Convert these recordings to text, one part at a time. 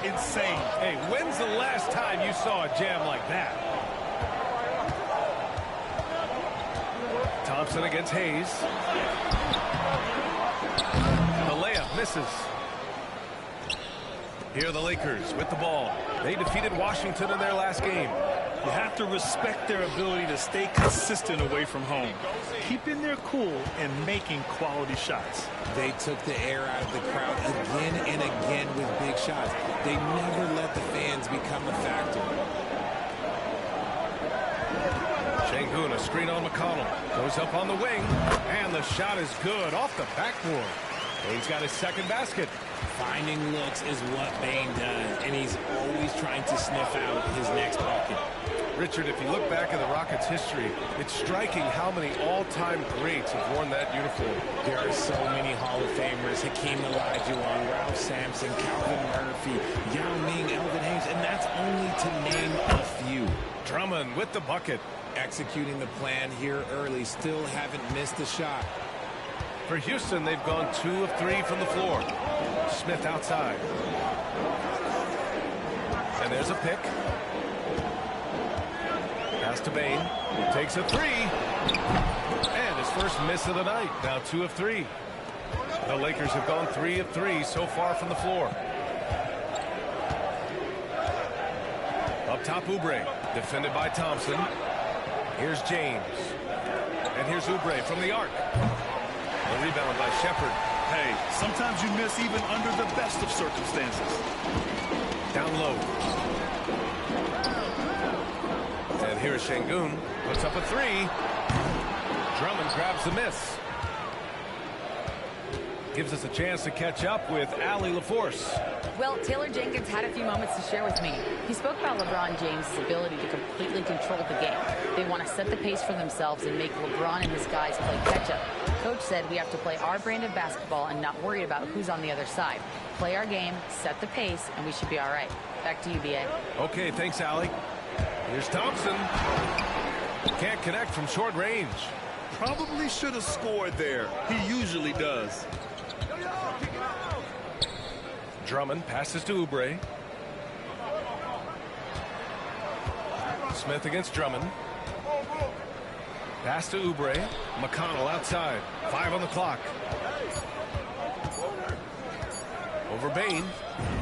insane. Hey, when's the last time you saw a jam like that? Thompson against Hayes. The layup misses. Here are the Lakers with the ball. They defeated Washington in their last game. You have to respect their ability to stay consistent away from home, keeping their cool and making quality shots. They took the air out of the crowd again and again with big shots. They never let the fans become a factor. Şengün, a screen on McConnell. Goes up on the wing, and the shot is good off the backboard. He's got his second basket. Finding looks is what Bane does, and he's always trying to sniff out his next bucket. Richard, if you look back at the Rockets' history, it's striking how many all-time greats have worn that uniform. There are so many Hall of Famers: Hakeem Olajuwon, Ralph Sampson, Calvin Murphy, Yao Ming, Elvin Hayes, and that's only to name a few. Drummond with the bucket. Executing the plan here early, still haven't missed a shot. For Houston, they've gone 2 of 3 from the floor. Smith outside. And there's a pick. Pass to Bane. Takes a 3. And his first miss of the night. Now 2 of 3. The Lakers have gone 3 of 3 so far from the floor. Up top, Oubre. Defended by Thompson. Here's James. And here's Oubre from the arc. A rebound by Shepard. Hey, sometimes you miss even under the best of circumstances. Down low. And here's Şengün. Puts up a 3. Drummond grabs the miss. Gives us a chance to catch up with Allie LaForce. Well, Taylor Jenkins had a few moments to share with me. He spoke about LeBron James' ability to completely control the game. They want to set the pace for themselves and make LeBron and his guys play catch-up. Coach said we have to play our brand of basketball and not worry about who's on the other side. Play our game, set the pace, and we should be all right. Back to you, B.A. Okay, thanks, Allie. Here's Thompson. Can't connect from short range. Probably should have scored there. He usually does. Drummond passes to Oubre. Smith against Drummond. Pass to Oubre. McConnell outside. 5 on the clock. Over Bane.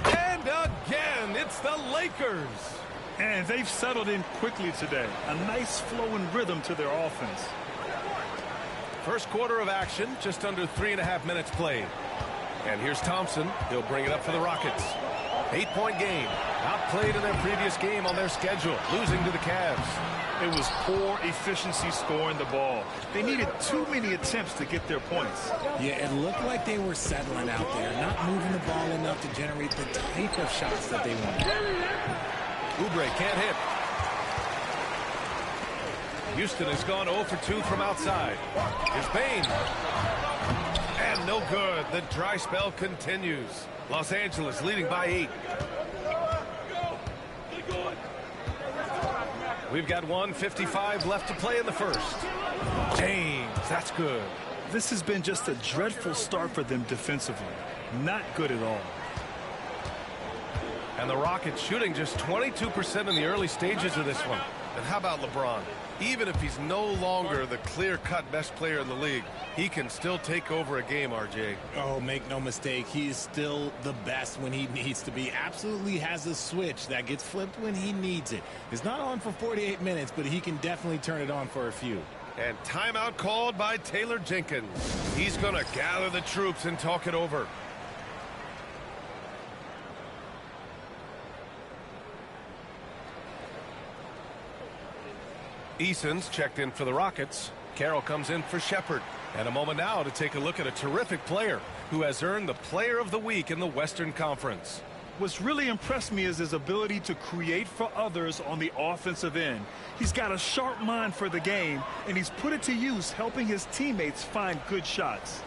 And again, it's the Lakers. And they've settled in quickly today. A nice flowing rhythm to their offense. First quarter of action, just under 3.5 minutes played. And here's Thompson. He'll bring it up for the Rockets. 8-point game. Outplayed in their previous game on their schedule, losing to the Cavs. It was poor efficiency scoring the ball. They needed too many attempts to get their points. Yeah, it looked like they were settling out there, not moving the ball enough to generate the type of shots that they want. Oubre can't hit. Houston has gone 0 for 2 from outside. Here's Bane. And no good. The dry spell continues. Los Angeles leading by 8. We've got 1:55 left to play in the first. James, that's good. This has been just a dreadful start for them defensively. Not good at all. And the Rockets shooting just 22% in the early stages of this one. And how about LeBron? Even if he's no longer the clear-cut best player in the league, he can still take over a game, RJ. Oh, make no mistake, he is still the best when he needs to be. Absolutely has a switch that gets flipped when he needs it. It's not on for 48 minutes, but he can definitely turn it on for a few. And timeout called by Taylor Jenkins. He's going to gather the troops and talk it over. Eason's checked in for the Rockets. Carroll comes in for Shepard. And a moment now to take a look at a terrific player who has earned the Player of the Week in the Western Conference. What's really impressed me is his ability to create for others on the offensive end. He's got a sharp mind for the game, and he's put it to use helping his teammates find good shots.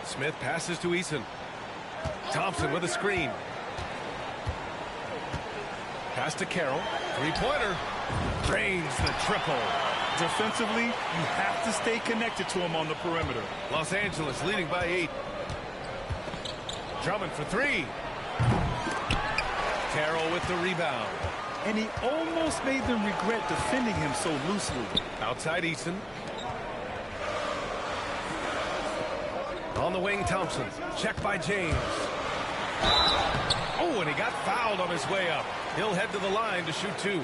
Smith passes to Eason. Thompson with a screen. Pass to Carroll. Three-pointer. Drains the triple. Defensively, you have to stay connected to him on the perimeter. Los Angeles leading by 8. Drummond for three. Carroll with the rebound. And he almost made them regret defending him so loosely. Outside Eason. On the wing, Thompson. Check by James. Oh, and he got fouled on his way up. He'll head to the line to shoot two.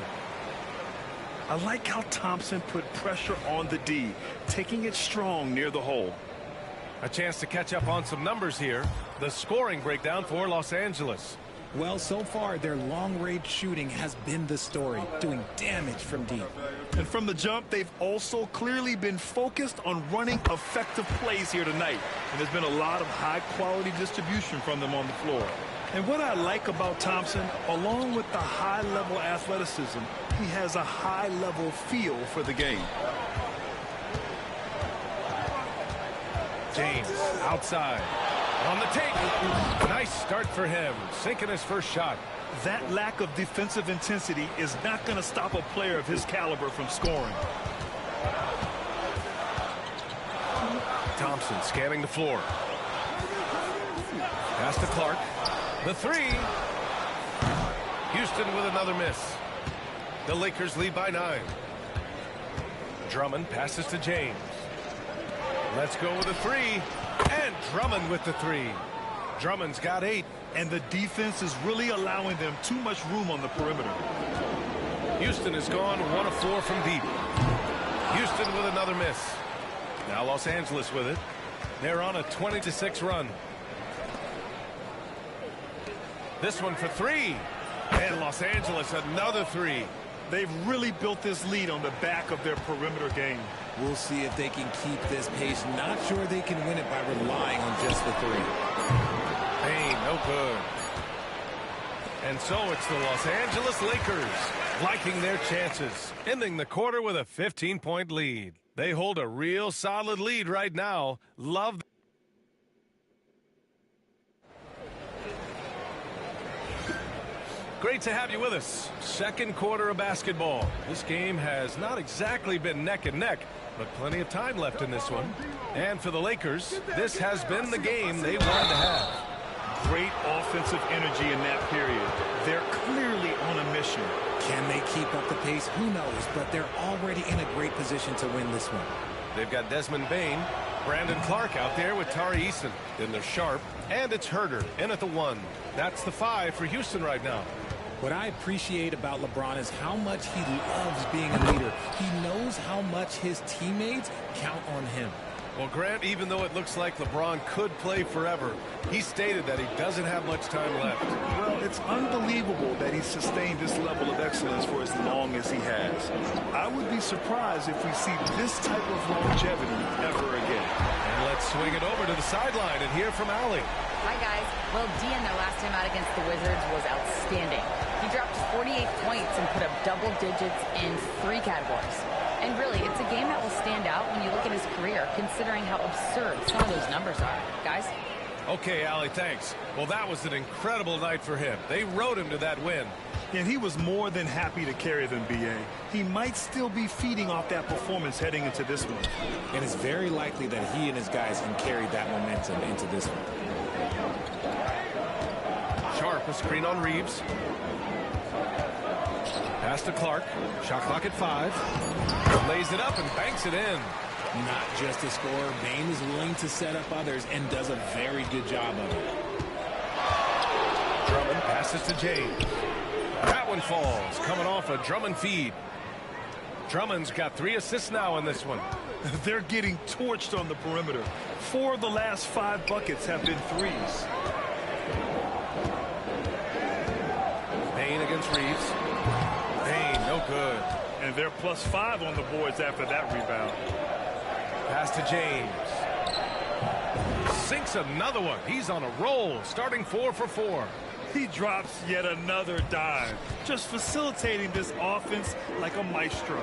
I like how Thompson put pressure on the D, taking it strong near the hole. A chance to catch up on some numbers here. The scoring breakdown for Los Angeles. Well, so far, their long-range shooting has been the story, doing damage from deep. And from the jump, they've also clearly been focused on running effective plays here tonight. And there's been a lot of high-quality distribution from them on the floor. And what I like about Thompson, along with the high-level athleticism, he has a high-level feel for the game. James outside. On the take. Nice start for him. Sinking his first shot. That lack of defensive intensity is not going to stop a player of his caliber from scoring. Thompson scanning the floor. Pass to Clark. The three. Houston with another miss. The Lakers lead by 9. Drummond passes to James. Let's go with a three. And Drummond with the three. Drummond's got 8. And the defense is really allowing them too much room on the perimeter. Houston has gone 1 of 4 from deep. Houston with another miss. Now Los Angeles with it. They're on a 20-6 run. This one for 3. And Los Angeles another 3. They've really built this lead on the back of their perimeter game. We'll see if they can keep this pace. Not sure they can win it by relying on just the 3. Payne, no good. And so it's the Los Angeles Lakers liking their chances, ending the quarter with a 15-point lead. They hold a real solid lead right now. Love. Great to have you with us. Second quarter of basketball. This game has not exactly been neck and neck, but plenty of time left in this one. And for the Lakers, this has been the game they wanted to have. Great offensive energy in that period. They're clearly on a mission. Can they keep up the pace? Who knows, but they're already in a great position to win this one. They've got Desmond Bane, Brandon Clark out there with Tari Eason. Then they're Sharp, and it's Herter in at the 1. That's the 5 for Houston right now. What I appreciate about LeBron is how much he loves being a leader. He knows how much his teammates count on him. Well, Grant, even though it looks like LeBron could play forever, he stated that he doesn't have much time left. Well, it's unbelievable that he's sustained this level of excellence for as long as he has. I would be surprised if we see this type of longevity ever again. And let's swing it over to the sideline and hear from Allie. Hi, guys. Well, Dean, their last time out against the Wizards was outstanding. He dropped 48 points and put up double digits in 3 categories. And really, it's a game that will stand out when you look at his career, considering how absurd some of those numbers are. Guys? Okay, Allie, thanks. Well, that was an incredible night for him. They rode him to that win. And he was more than happy to carry them, B.A. He might still be feeding off that performance heading into this one. And it's very likely that he and his guys can carry that momentum into this one. Sharp, a screen on Reeves. Pass to Clark. Shot clock at 5. Lays it up and banks it in. Not just a scorer, Bane is willing to set up others and does a very good job of it. Drummond passes to James. That one falls, coming off a Drummond feed. Drummond's got 3 assists now in this one. They're getting torched on the perimeter. 4 of the last 5 buckets have been threes. Payne against Reeves. Payne, no good. And they're +5 on the boards after that rebound. Pass to James. Sinks another one. He's on a roll, starting 4 for 4. He drops yet another dime, just facilitating this offense like a maestro.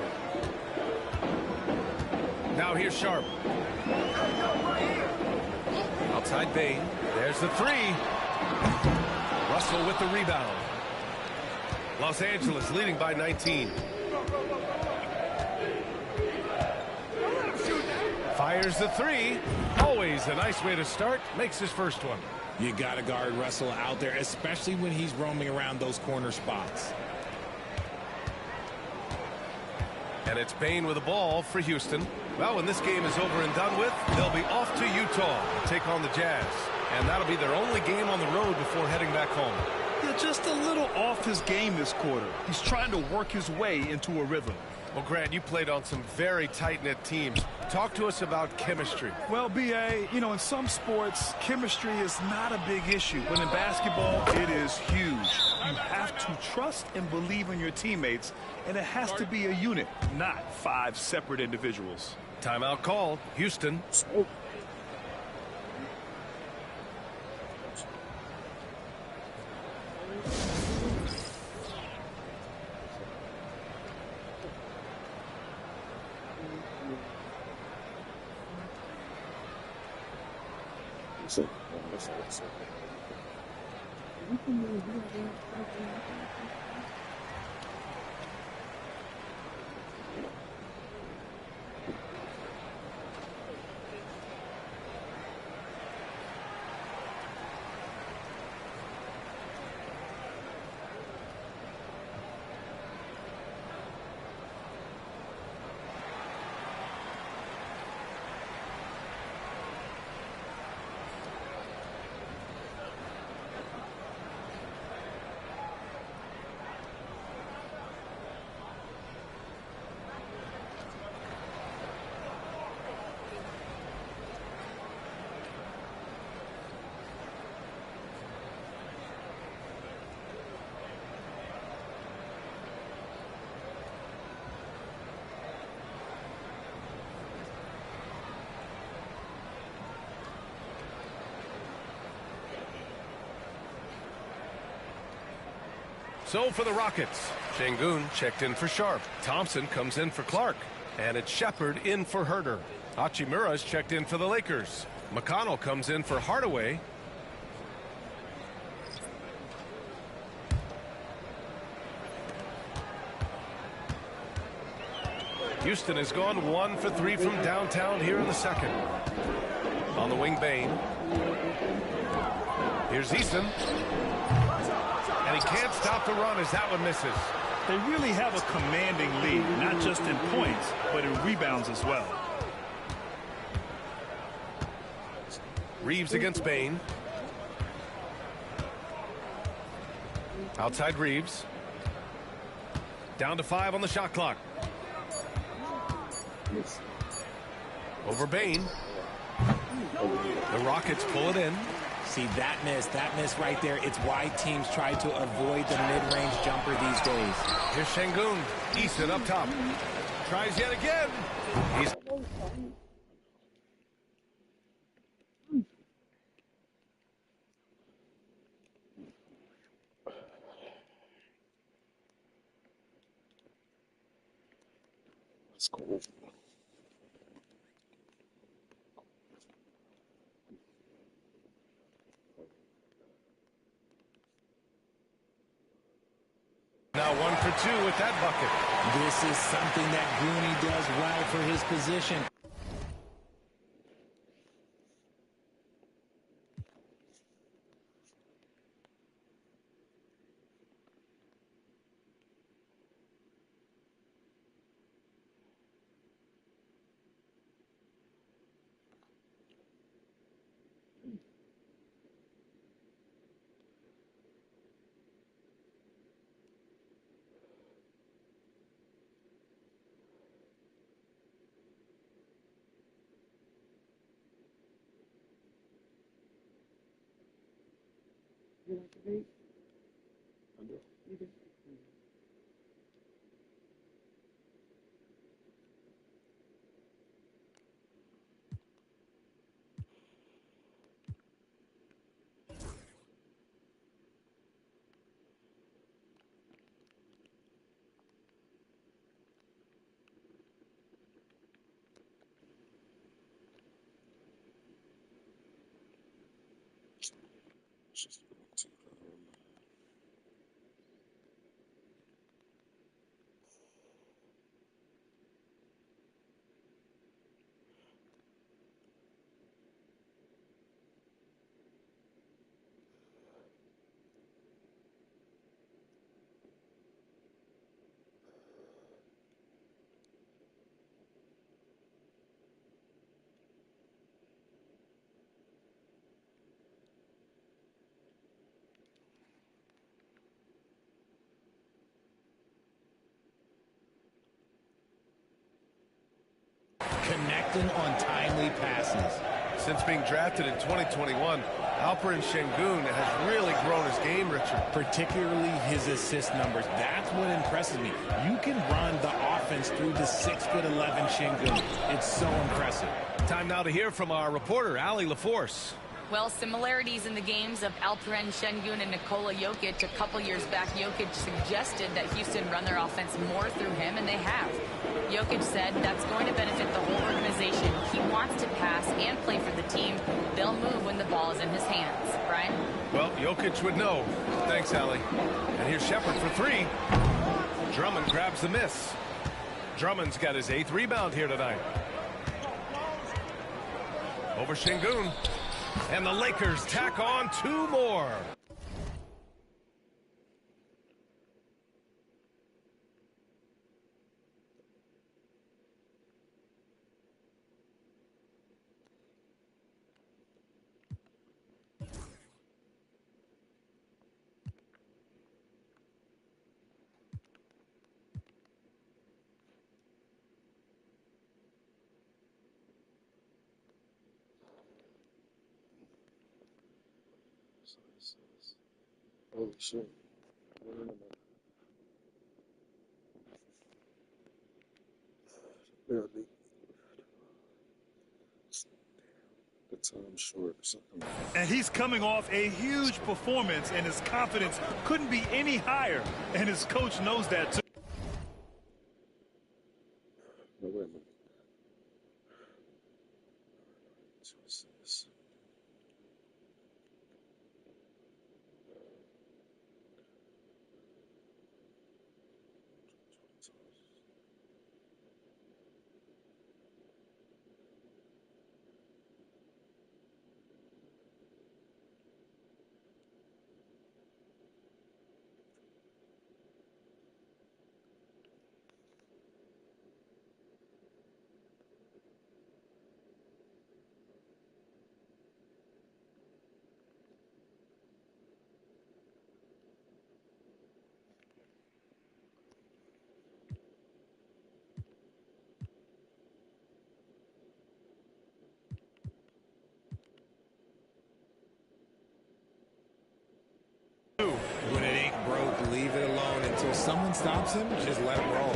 Now here's Sharp. Outside Bane. There's the 3. Russell with the rebound. Los Angeles leading by 19. Fires the 3. Always a nice way to start. Makes his first one. You got to guard Russell out there, especially when he's roaming around those corner spots. And it's Bane with the ball for Houston. Well, when this game is over and done with, they'll be off to Utah to take on the Jazz. And that'll be their only game on the road before heading back home. Yeah, just a little off his game this quarter. He's trying to work his way into a rhythm. Well, Grant, you played on some very tight-knit teams. Talk to us about chemistry. Well, B.A., you know, in some sports, chemistry is not a big issue. But in basketball, it is huge. You have to trust and believe in your teammates, and it has to be a unit, not 5 separate individuals. Timeout called. Houston. So for the Rockets, Şengün checked in for Sharp. Thompson comes in for Clark. And it's Shepard in for Herter. Hachimura's checked in for the Lakers. McConnell comes in for Hardaway. Houston has gone 1 for 3 from downtown here in the second. On the wing, Bane. Here's Eason. And he can't stop the run as that one misses. They really have a commanding lead, not just in points, but in rebounds as well. Reeves against Bane. Outside Reeves. Down to 5 on the shot clock. Over Bane. The Rockets pull it in. See, that miss right there. It's why teams try to avoid the mid-range jumper these days. Here's Şengün. Eason up top. Tries yet again. He's Let's go. now 1 for 2 with that bucket. This is something that Gooney does well for his position. Just often on timely passes. Since being drafted in 2021, Alperen Şengün has really grown his game, Richard. Particularly his assist numbers. That's what impresses me. You can run the offense through the 6'11" Şengün. It's so impressive. Time now to hear from our reporter, Allie LaForce. Well, similarities in the games of Alperen Şengün and Nikola Jokic. A couple years back, Jokic suggested that Houston run their offense more through him, and they have. Jokic said that's going to benefit the whole organization. He wants to pass and play for the team. They'll move when the ball is in his hands. Brian? Well, Jokic would know. Thanks, Allie. And here's Shepherd for three. Drummond grabs the miss. Drummond's got his 8th rebound here tonight. Over Şengün. And the Lakers tack on 2 more. Holy shit. Barely. The time short or something. And he's coming off a huge performance, and his confidence couldn't be any higher. And his coach knows that, too. No, wait a minute. What's this? When it ain't broke, leave it alone. Until someone stops him, just let him roll.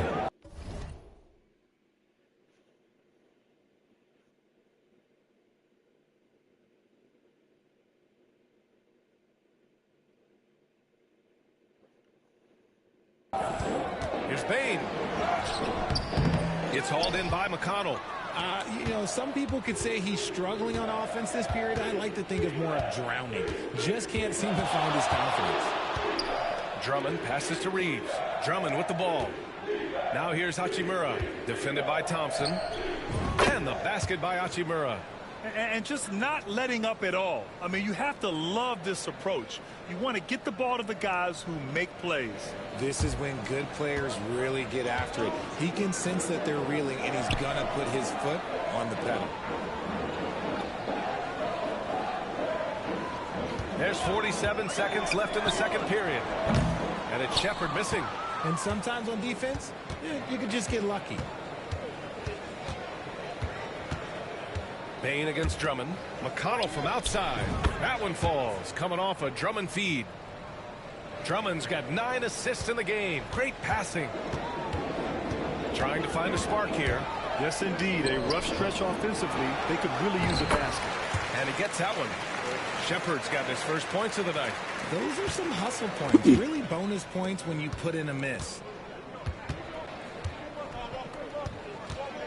Here's Bane. It's hauled in by McConnell. You know, some people could say he's struggling on offense this period. I like to think of more of drowning. Just can't seem to find his confidence. Drummond passes to Reeves. Drummond with the ball. Now here's Hachimura. Defended by Thompson. And the basket by Hachimura. And just not letting up at all. I mean, you have to love this approach. You want to get the ball to the guys who make plays. This is when good players really get after it. He can sense that they're reeling, and he's going to put his foot on the pedal. There's 47 seconds left in the second period. And it's Shepherd missing. And sometimes on defense, you could just get lucky. Bane against Drummond. McConnell from outside. That one falls. Coming off a Drummond feed. Drummond's got 9 assists in the game. Great passing. Trying to find a spark here. Yes, indeed. A rough stretch offensively. They could really use a basket. And he gets that one. Shepherd's got his first points of the night. Those are some hustle points. Really bonus points when you put in a miss.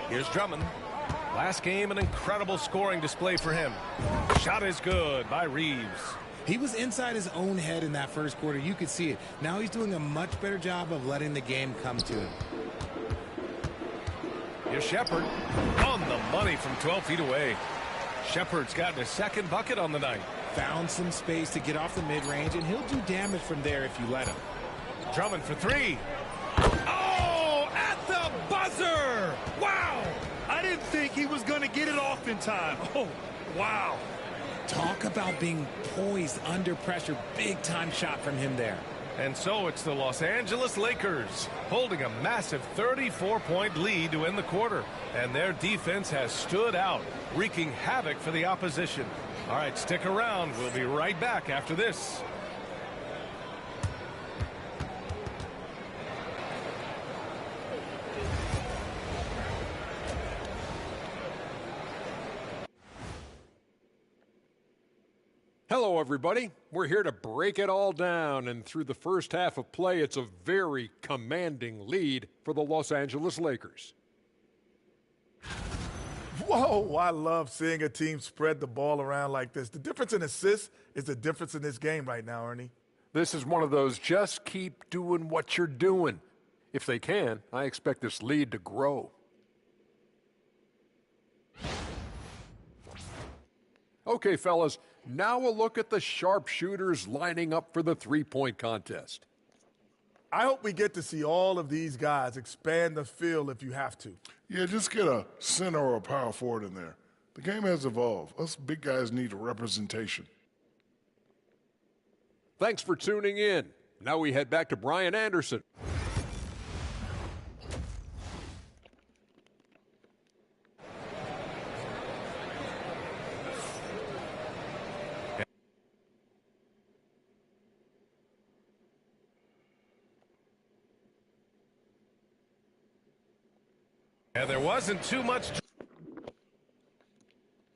Here's Drummond. Last game, an incredible scoring display for him. Shot is good by Reeves. He was inside his own head in that first quarter. You could see it. Now he's doing a much better job of letting the game come to him. Here's Shepherd on the money from 12 feet away. Shepherd's gotten his second bucket on the night. Found some space to get off the mid-range, and he'll do damage from there if you let him. Drummond for three. Oh, at the buzzer! Wow! I didn't think he was going to get it off in time. Oh, wow. Talk about being poised under pressure. Big time shot from him there. And so it's the Los Angeles Lakers holding a massive 34-point lead to end the quarter. And their defense has stood out, wreaking havoc for the opposition. All right, stick around. We'll be right back after this. Hello, everybody. We're here to break it all down, and through the first half of play, it's a very commanding lead for the Los Angeles Lakers. Whoa, I love seeing a team spread the ball around like this. The difference in assists is the difference in this game right now, Ernie. This is one of those just keep doing what you're doing. If they can, I expect this lead to grow. Okay, fellas, now a look at the sharpshooters lining up for the three-point contest. I hope we get to see all of these guys expand the field if you have to. Yeah, just get a center or a power forward in there. The game has evolved. Us big guys need a representation. Thanks for tuning in. Now we head back to Brian Anderson. And there wasn't too much